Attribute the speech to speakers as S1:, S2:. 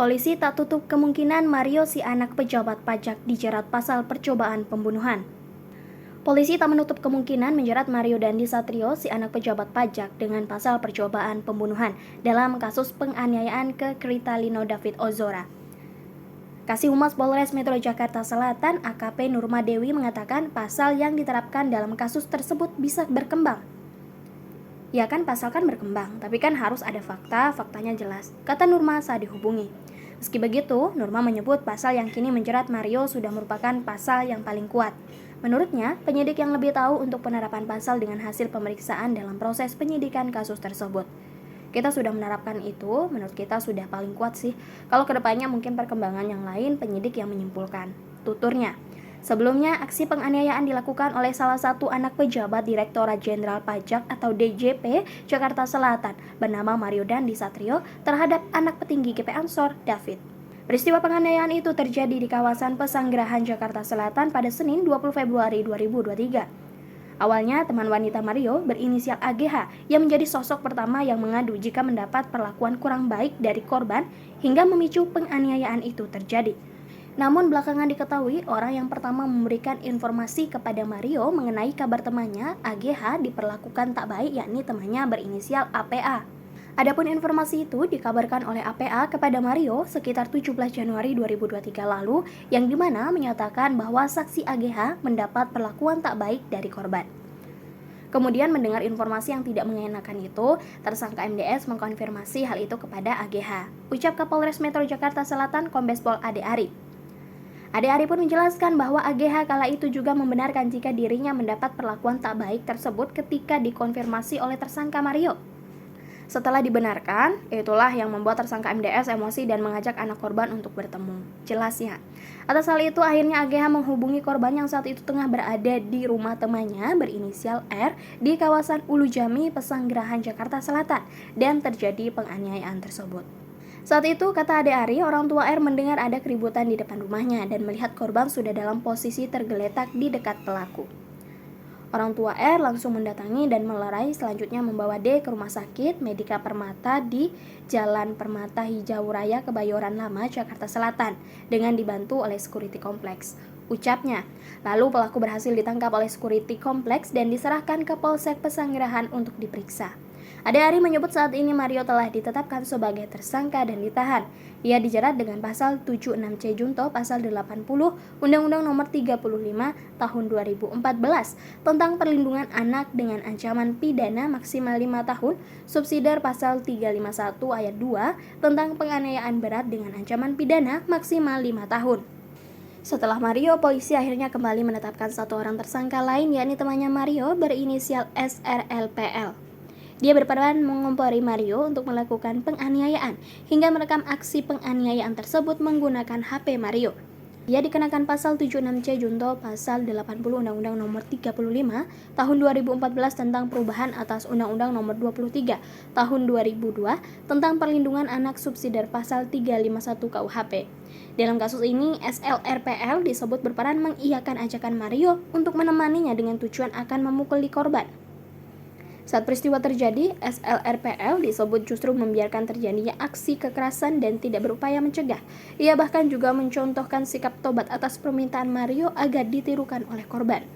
S1: Polisi tak tutup kemungkinan Mario si anak pejabat pajak dijerat pasal percobaan pembunuhan. Polisi tak menutup kemungkinan menjerat Mario Dandi Satrio si anak pejabat pajak dengan pasal percobaan pembunuhan dalam kasus penganiayaan ke Kritalino David Ozora. Kasih Humas Polres Metro Jakarta Selatan AKP Nurma Dewi mengatakan pasal yang diterapkan dalam kasus tersebut bisa berkembang. Ya kan pasal kan berkembang, tapi kan harus ada faktanya jelas, kata Nurma saat dihubungi. Meski begitu, Nurma menyebut pasal yang kini menjerat Mario sudah merupakan pasal yang paling kuat. Menurutnya, penyidik yang lebih tahu untuk penerapan pasal dengan hasil pemeriksaan dalam proses penyidikan kasus tersebut. Kita sudah menerapkan itu, menurut kita sudah paling kuat sih. Kalau kedepannya mungkin perkembangan yang lain penyidik yang menyimpulkan, tuturnya. Sebelumnya, aksi penganiayaan dilakukan oleh salah satu anak pejabat Direktorat Jenderal Pajak atau DJP Jakarta Selatan bernama Mario Dandi Satrio terhadap anak petinggi GP Ansor, David. Peristiwa penganiayaan itu terjadi di kawasan Pesanggerahan Jakarta Selatan pada Senin 20 Februari 2023. Awalnya, teman wanita Mario berinisial AGH yang menjadi sosok pertama yang mengadu jika mendapat perlakuan kurang baik dari korban hingga memicu penganiayaan itu terjadi. Namun belakangan diketahui orang yang pertama memberikan informasi kepada Mario mengenai kabar temannya AGH diperlakukan tak baik, yakni temannya berinisial APA. Adapun informasi itu dikabarkan oleh APA kepada Mario sekitar 17 Januari 2023 lalu, yang dimana menyatakan bahwa saksi AGH mendapat perlakuan tak baik dari korban. Kemudian mendengar informasi yang tidak mengenakan itu, tersangka MDS mengkonfirmasi hal itu kepada AGH. Ucap Kapolres Metro Jakarta Selatan Kombes Pol Ade Ari. Ade Ari pun menjelaskan bahwa AGH kala itu juga membenarkan jika dirinya mendapat perlakuan tak baik tersebut ketika dikonfirmasi oleh tersangka Mario. Setelah dibenarkan, itulah yang membuat tersangka MDS emosi dan mengajak anak korban untuk bertemu. Jelasnya, atas hal itu akhirnya AGH menghubungi korban yang saat itu tengah berada di rumah temannya berinisial R di kawasan Ulu Jami, Pesanggerahan, Jakarta Selatan, dan terjadi penganiayaan tersebut. Saat itu, kata Ade Ari, orang tua R mendengar ada keributan di depan rumahnya dan melihat korban sudah dalam posisi tergeletak di dekat pelaku. Orang tua R langsung mendatangi dan melerai, selanjutnya membawa D ke rumah sakit Medika Permata di Jalan Permata Hijau Raya, Kebayoran Lama, Jakarta Selatan, dengan dibantu oleh security kompleks. Ucapnya, lalu pelaku berhasil ditangkap oleh security kompleks dan diserahkan ke Polsek Pesanggerahan untuk diperiksa. Ade Ari menyebut saat ini Mario telah ditetapkan sebagai tersangka dan ditahan. Ia dijerat dengan pasal 76C Junto pasal 80 Undang-Undang Nomor 35 Tahun 2014 tentang perlindungan anak dengan ancaman pidana maksimal 5 tahun, subsidiar pasal 351 ayat 2 tentang penganiayaan berat dengan ancaman pidana maksimal 5 tahun. Setelah Mario, polisi akhirnya kembali menetapkan satu orang tersangka lain, yakni temannya Mario berinisial SRLPL. Dia berperan mengompori Mario untuk melakukan penganiayaan hingga merekam aksi penganiayaan tersebut menggunakan HP Mario. Dia dikenakan pasal 76C Junto pasal 80 Undang-Undang Nomor 35 Tahun 2014 tentang perubahan atas Undang-Undang Nomor 23 Tahun 2002 tentang perlindungan anak, subsidiar pasal 351 KUHP. Dalam kasus ini, SLRPL disebut berperan mengiyakan ajakan Mario untuk menemaninya dengan tujuan akan memukuli korban. Saat peristiwa terjadi, SLRPL disebut justru membiarkan terjadinya aksi kekerasan dan tidak berupaya mencegah. Ia bahkan juga mencontohkan sikap tobat atas permintaan Mario agar ditirukan oleh korban.